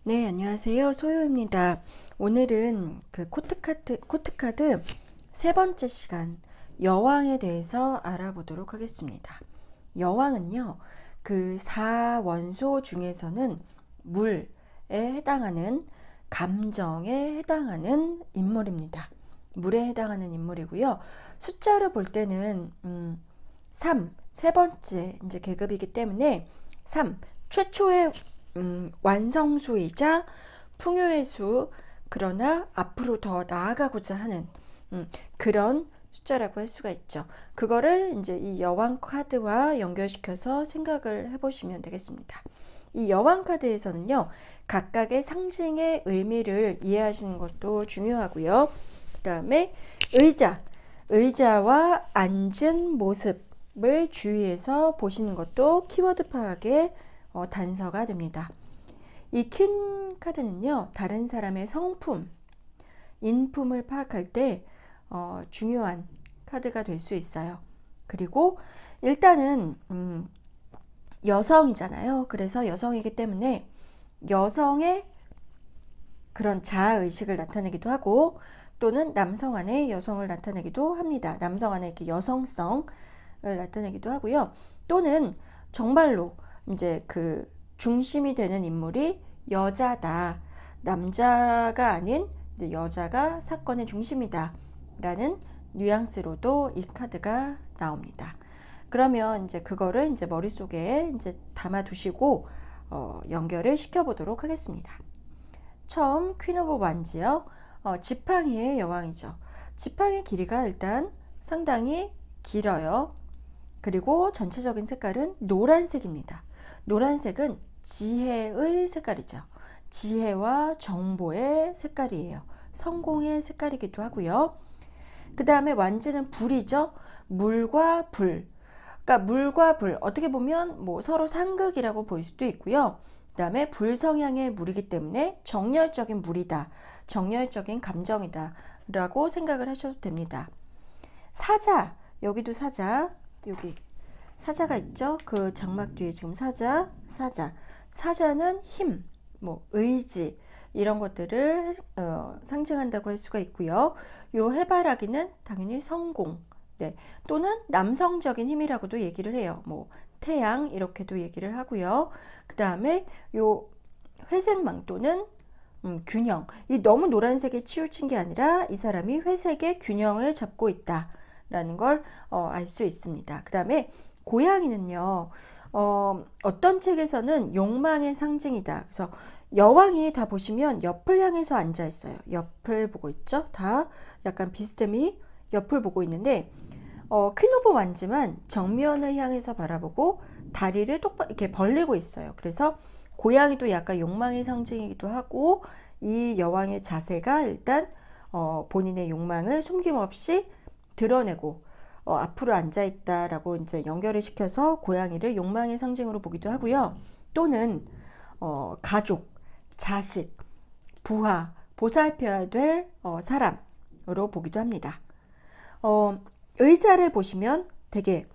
네, 안녕하세요. 소요입니다. 오늘은 그 코트카드 세 번째 시간 여왕에 대해서 알아보도록 하겠습니다. 여왕은요, 그 4원소 중에서는 물에 해당하는 감정에 해당하는 인물입니다. 물에 해당하는 인물이고요. 숫자로 볼 때는 3, 세 번째 이제 계급이기 때문에 3, 최초의 완성수이자 풍요의 수, 그러나 앞으로 더 나아가고자 하는 그런 숫자라고 할 수가 있죠. 그거를 이제 이 여왕 카드와 연결시켜서 생각을 해보시면 되겠습니다. 이 여왕 카드에서는요, 각각의 상징의 의미를 이해하시는 것도 중요하고요. 그 다음에 의자와 앉은 모습을 주의해서 보시는 것도 키워드 파악의 단서가 됩니다. 이 퀸 카드는요, 다른 사람의 성품, 인품을 파악할 때 중요한 카드가 될 수 있어요. 그리고 일단은 여성이잖아요. 그래서 여성이기 때문에 여성의 그런 자아의식을 나타내기도 하고, 또는 남성 안에 여성을 나타내기도 합니다. 남성 안에 이렇게 여성성을 나타내기도 하고요. 또는 정말로 이제 그 중심이 되는 인물이 여자다. 남자가 아닌 이제 여자가 사건의 중심이다. 라는 뉘앙스로도 이 카드가 나옵니다. 그러면 이제 그거를 이제 머릿속에 이제 담아 두시고 연결을 시켜 보도록 하겠습니다. 처음 퀸 오브 완즈요. 지팡이의 여왕이죠. 지팡이 길이가 일단 상당히 길어요. 그리고 전체적인 색깔은 노란색입니다. 노란색은 지혜의 색깔이죠. 지혜와 정보의 색깔이에요. 성공의 색깔이기도 하고요. 그 다음에 완즈는 불이죠. 물과 불. 그러니까 물과 불, 어떻게 보면 뭐 서로 상극이라고 볼 수도 있고요. 그 다음에 불성향의 물이기 때문에 정열적인 물이다. 정열적인 감정이다. 라고 생각을 하셔도 됩니다. 사자, 여기도 사자, 여기 사자가 있죠. 그 장막 뒤에 지금 사자는 힘, 뭐 의지 이런 것들을 상징한다고 할 수가 있고요. 요 해바라기는 당연히 성공, 네, 또는 남성적인 힘이라고도 얘기를 해요. 뭐 태양 이렇게도 얘기를 하고요. 그 다음에 요 회색 망토는 균형. 이 너무 노란색에 치우친 게 아니라 이 사람이 회색의 균형을 잡고 있다라는 걸 알 수 있습니다. 그 다음에 고양이는요, 어떤 책에서는 욕망의 상징이다. 그래서 여왕이 다 보시면 옆을 향해서 앉아 있어요. 옆을 보고 있죠. 다 약간 비스듬히 옆을 보고 있는데 퀸 오브 완즈만 정면을 향해서 바라보고 다리를 똑바로 이렇게 벌리고 있어요. 그래서 고양이도 약간 욕망의 상징이기도 하고, 이 여왕의 자세가 일단 본인의 욕망을 숨김없이 드러내고 앞으로 앉아 있다라고 이제 연결을 시켜서 고양이를 욕망의 상징으로 보기도 하고요. 또는 가족, 자식, 부하, 보살펴야 될 사람으로 보기도 합니다. 의자를 보시면 되게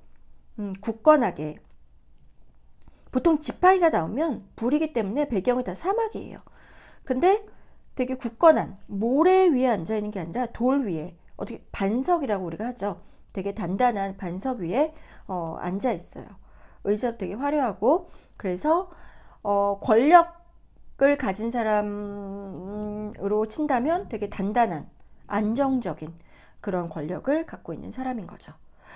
굳건하게, 보통 지팡이가 나오면 불이기 때문에 배경이 다 사막이에요. 근데 되게 굳건한 모래 위에 앉아 있는 게 아니라 돌 위에, 어떻게 반석이라고 우리가 하죠. 되게 단단한 반석 위에 앉아 있어요. 의자도 되게 화려하고, 그래서 권력을 가진 사람으로 친다면 되게 단단한 안정적인 그런 권력을 갖고 있는 사람인 거죠.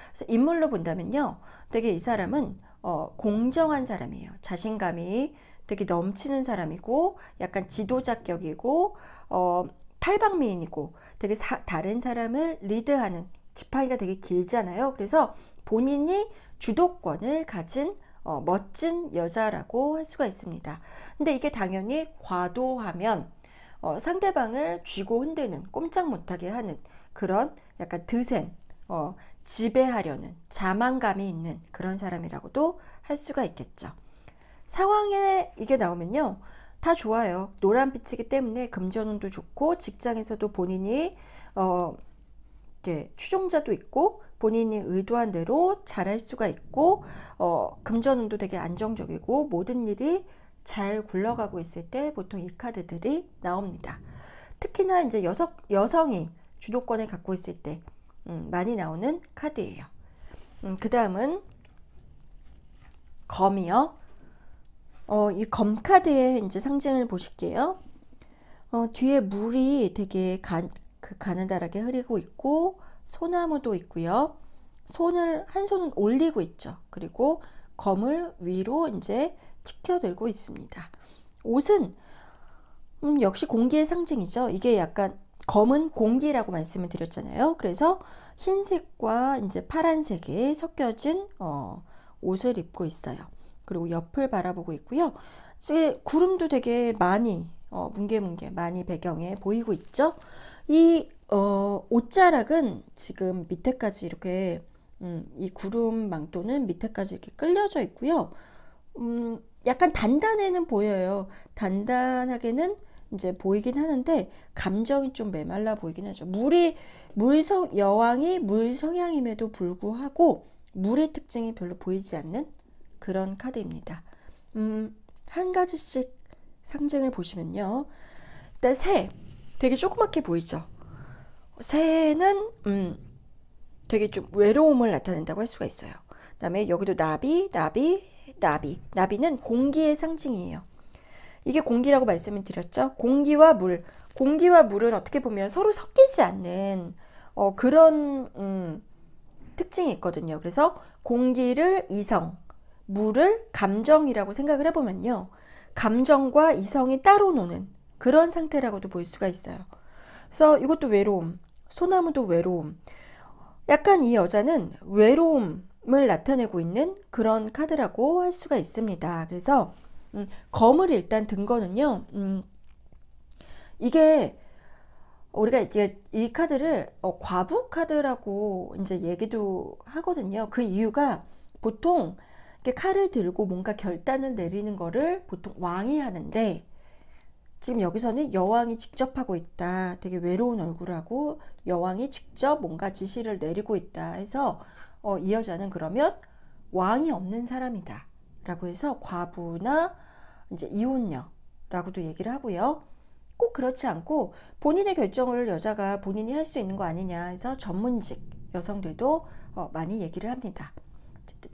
그래서 인물로 본다면요, 되게 이 사람은 공정한 사람이에요. 자신감이 되게 넘치는 사람이고, 약간 지도자격이고, 팔방미인이고, 되게 다른 사람을 리드하는, 지팡이가 되게 길잖아요. 그래서 본인이 주도권을 가진 멋진 여자라고 할 수가 있습니다. 근데 이게 당연히 과도하면 상대방을 쥐고 흔드는, 꼼짝 못하게 하는 그런 약간 드센, 지배하려는 자만감이 있는 그런 사람이라고도 할 수가 있겠죠. 상황에 이게 나오면요, 다 좋아요. 노란빛이기 때문에 금전운도 좋고, 직장에서도 본인이 이렇게 추종자도 있고, 본인이 의도한 대로 잘할 수가 있고, 금전운도 되게 안정적이고, 모든 일이 잘 굴러가고 있을 때 보통 이 카드들이 나옵니다. 특히나 이제 여성이 주도권을 갖고 있을 때 많이 나오는 카드예요. 그 다음은 검이요. 이 검 카드의 이제 상징을 보실게요. 뒤에 물이 되게 가느다랗게 흐르고 있고 소나무도 있고요. 한 손은 올리고 있죠. 그리고 검을 위로 이제 치켜들고 있습니다. 옷은 역시 공기의 상징이죠. 이게 약간 검은 공기라고 말씀을 드렸잖아요. 그래서 흰색과 이제 파란색이 섞여진 옷을 입고 있어요. 그리고 옆을 바라보고 있고요. 이제 구름도 되게 많이 뭉게뭉게 많이 배경에 보이고 있죠. 이 옷자락은 지금 밑에까지 이렇게 이 구름 망토는 밑에까지 이렇게 끌려져 있고요. 약간 단단해는 보여요. 단단하게는 이제 보이긴 하는데 감정이 좀 메말라 보이긴 하죠. 여왕이 물 성향임에도 불구하고 물의 특징이 별로 보이지 않는 그런 카드입니다. 한 가지씩 상징을 보시면요. 일단 새, 되게 조그맣게 보이죠. 새는 되게 좀 외로움을 나타낸다고 할 수가 있어요. 그 다음에 여기도 나비는 공기의 상징이에요. 이게 공기라고 말씀을 드렸죠. 공기와 물은 어떻게 보면 서로 섞이지 않는 그런 특징이 있거든요. 그래서 공기를 이성, 물을 감정이라고 생각을 해보면요. 감정과 이성이 따로 노는 그런 상태라고도 볼 수가 있어요. 그래서 이것도 외로움, 소나무도 외로움. 약간 이 여자는 외로움을 나타내고 있는 그런 카드라고 할 수가 있습니다. 그래서 검을 일단 든 거는요. 이게 우리가 이제 이 카드를 과부 카드라고 이제 얘기도 하거든요. 그 이유가 보통 이렇게 칼을 들고 뭔가 결단을 내리는 거를 보통 왕이 하는데 지금 여기서는 여왕이 직접 하고 있다. 되게 외로운 얼굴하고 여왕이 직접 뭔가 지시를 내리고 있다 해서 이 여자는 그러면 왕이 없는 사람이다 라고 해서 과부나 이제 이혼녀라고도 얘기를 하고요. 꼭 그렇지 않고 본인의 결정을 여자가 본인이 할 수 있는 거 아니냐 해서 전문직 여성들도 많이 얘기를 합니다.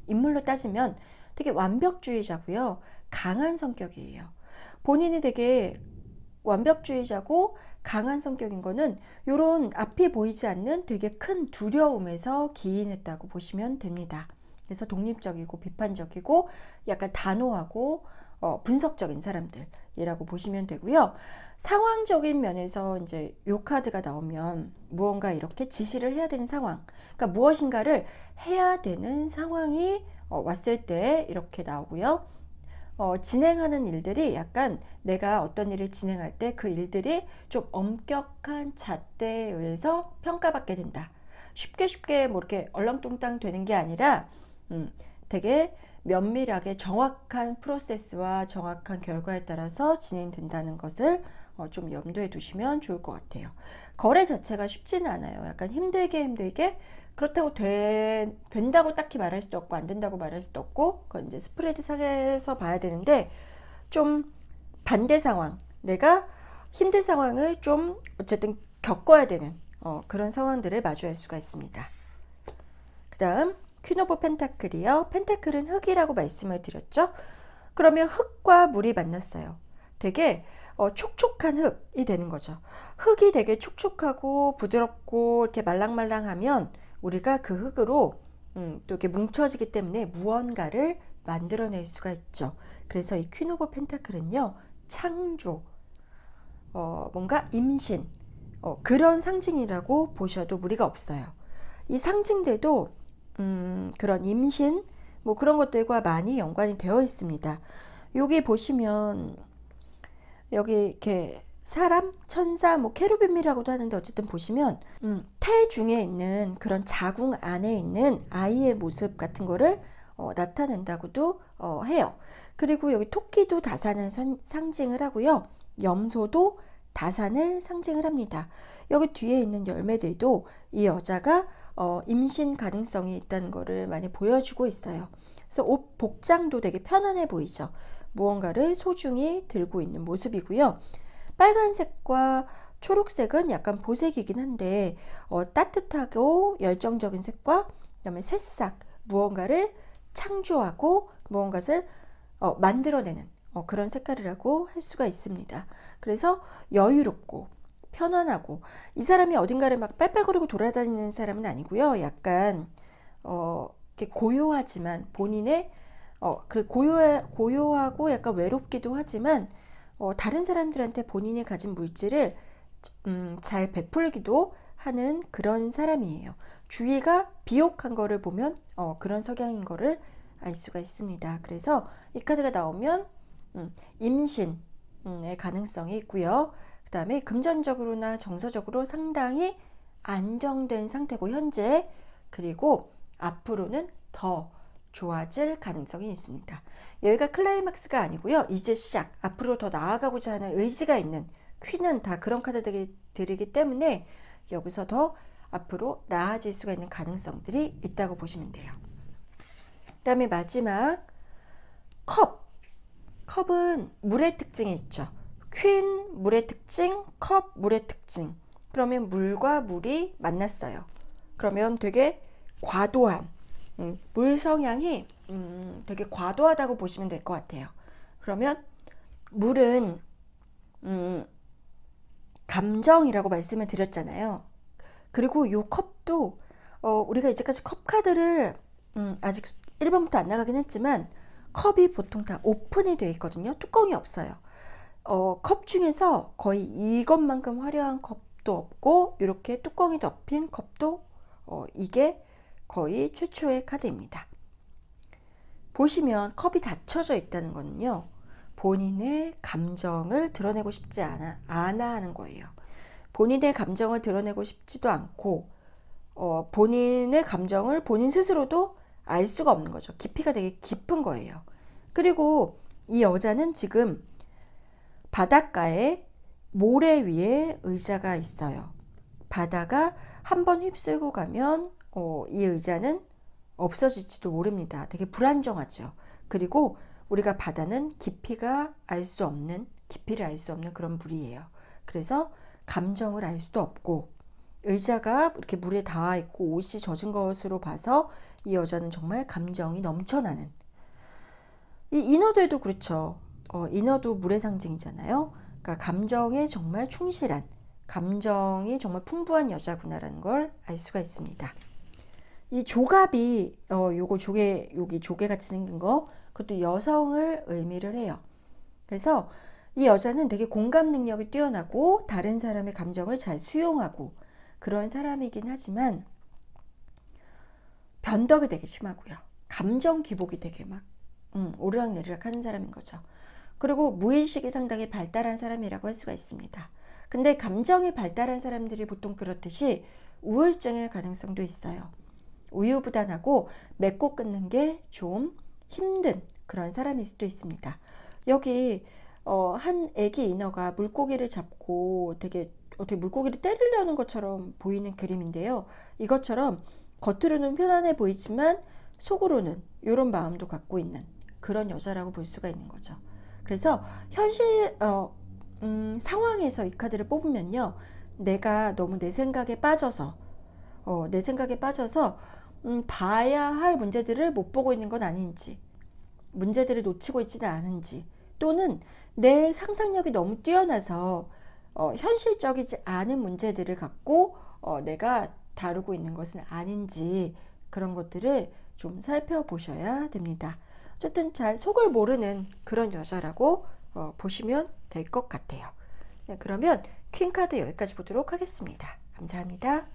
인물로 따지면 되게 완벽주의자고요. 강한 성격이에요. 본인이 되게 완벽주의자고 강한 성격인 거는 이런 앞이 보이지 않는 되게 큰 두려움에서 기인했다고 보시면 됩니다. 그래서 독립적이고 비판적이고 약간 단호하고 분석적인 사람들이라고 보시면 되고요. 상황적인 면에서 이제 요 카드가 나오면 무언가 이렇게 지시를 해야 되는 상황, 그러니까 무엇인가를 해야 되는 상황이 왔을 때 이렇게 나오고요. 진행하는 일들이 약간 내가 어떤 일을 진행할 때 그 일들이 좀 엄격한 잣대에 의해서 평가받게 된다. 쉽게 뭐 이렇게 얼렁뚱땅 되는 게 아니라 되게 면밀하게 정확한 프로세스와 정확한 결과에 따라서 진행된다는 것을 좀 염두에 두시면 좋을 것 같아요. 거래 자체가 쉽지는 않아요. 약간 힘들게 그렇다고 된다고 딱히 말할 수도 없고 안 된다고 말할 수도 없고 그건 이제 스프레드 상에서 봐야 되는데 좀 반대 상황, 내가 힘든 상황을 좀 어쨌든 겪어야 되는 그런 상황들을 마주할 수가 있습니다. 그 다음 퀸 오브 펜타클이요. 펜타클은 흙이라고 말씀을 드렸죠. 그러면 흙과 물이 만났어요. 되게 촉촉한 흙이 되는 거죠. 흙이 되게 촉촉하고 부드럽고 이렇게 말랑말랑하면 우리가 그 흙으로 또 이렇게 뭉쳐지기 때문에 무언가를 만들어낼 수가 있죠. 그래서 이 퀸 오브 펜타클은요, 창조, 뭔가 임신, 그런 상징이라고 보셔도 무리가 없어요. 이 상징들도 그런 임신, 뭐 그런 것들과 많이 연관이 되어 있습니다. 여기 보시면 여기 이렇게 사람, 천사, 뭐 케루빔이라고도 하는데 어쨌든 보시면 태 중에 있는 그런 자궁 안에 있는 아이의 모습 같은 거를 나타낸다고도 해요. 그리고 여기 토끼도 다산을 상징을 하고요. 염소도 다산을 상징을 합니다. 여기 뒤에 있는 열매들도 이 여자가 임신 가능성이 있다는 거를 많이 보여주고 있어요. 그래서 옷 복장도 되게 편안해 보이죠. 무언가를 소중히 들고 있는 모습이고요. 빨간색과 초록색은 약간 보색이긴 한데 따뜻하고 열정적인 색과 그다음에 새싹, 무언가를 창조하고 무언가를 만들어내는 그런 색깔이라고 할 수가 있습니다. 그래서 여유롭고 편안하고, 이 사람이 어딘가를 막 빨빨거리고 돌아다니는 사람은 아니고요. 약간 이렇게 고요하지만 본인의 고요하고 약간 외롭기도 하지만 다른 사람들한테 본인이 가진 물질을 잘 베풀기도 하는 그런 사람이에요. 주위가 비옥한 거를 보면 그런 성향인 거를 알 수가 있습니다. 그래서 이 카드가 나오면 임신의 가능성이 있고요. 그 다음에 금전적으로나 정서적으로 상당히 안정된 상태고 현재, 그리고 앞으로는 더 좋아질 가능성이 있습니다. 여기가 클라이막스가 아니고요. 이제 시작, 앞으로 더 나아가고자 하는 의지가 있는, 퀸은 다 그런 카드들이기 때문에 여기서 더 앞으로 나아질 수가 있는 가능성들이 있다고 보시면 돼요. 그 다음에 마지막 컵은 물의 특징이 있죠. 퀸 물의 특징, 컵 물의 특징. 그러면 물과 물이 만났어요. 그러면 되게 과도한 물 성향이 되게 과도하다고 보시면 될 것 같아요. 그러면 물은 감정이라고 말씀을 드렸잖아요. 그리고 요 컵도 우리가 이제까지 컵 카드를 아직 1번부터 안 나가긴 했지만 컵이 보통 다 오픈이 되어 있거든요. 뚜껑이 없어요. 컵 중에서 거의 이것만큼 화려한 컵도 없고 이렇게 뚜껑이 덮인 컵도 이게 거의 최초의 카드입니다. 보시면 컵이 닫혀져 있다는 거는요, 본인의 감정을 드러내고 싶지 않아 하는 거예요. 본인의 감정을 드러내고 싶지도 않고 본인의 감정을 본인 스스로도 알 수가 없는 거죠. 깊이가 되게 깊은 거예요. 그리고 이 여자는 지금 바닷가에 모래 위에 의자가 있어요. 바다가 한번 휩쓸고 가면 이 의자는 없어질지도 모릅니다. 되게 불안정하죠. 그리고 우리가 바다는 깊이를 알 수 없는 그런 물이에요. 그래서 감정을 알 수도 없고, 의자가 이렇게 물에 닿아 있고 옷이 젖은 것으로 봐서 이 여자는 정말 감정이 넘쳐나는, 이 인어도에도 그렇죠. 인어도 물의 상징이잖아요. 그러니까 감정에 정말 충실한, 감정이 정말 풍부한 여자구나라는 걸 알 수가 있습니다. 이 조갑이 여기 조개 같이 생긴 거, 그것도 여성을 의미를 해요. 그래서 이 여자는 되게 공감 능력이 뛰어나고 다른 사람의 감정을 잘 수용하고 그런 사람이긴 하지만 변덕이 되게 심하고요. 감정 기복이 되게 막 오르락내리락 하는 사람인 거죠. 그리고 무의식이 상당히 발달한 사람이라고 할 수가 있습니다. 근데 감정이 발달한 사람들이 보통 그렇듯이 우울증의 가능성도 있어요. 우유부단하고 맺고 끊는 게 좀 힘든 그런 사람일 수도 있습니다. 여기 한 애기 인어가 물고기를 잡고 되게 어떻게 물고기를 때리려는 것처럼 보이는 그림인데요. 이것처럼 겉으로는 편안해 보이지만 속으로는 이런 마음도 갖고 있는 그런 여자라고 볼 수가 있는 거죠. 그래서 현실 상황에서 이 카드를 뽑으면요, 내가 너무 내 생각에 빠져서 봐야 할 문제들을 못 보고 있는 건 아닌지, 문제들을 놓치고 있지는 않은지, 또는 내 상상력이 너무 뛰어나서 현실적이지 않은 문제들을 갖고 내가 다루고 있는 것은 아닌지, 그런 것들을 좀 살펴보셔야 됩니다. 어쨌든 잘 속을 모르는 그런 여자라고 보시면 될 것 같아요. 네, 그러면 퀸 카드 여기까지 보도록 하겠습니다. 감사합니다.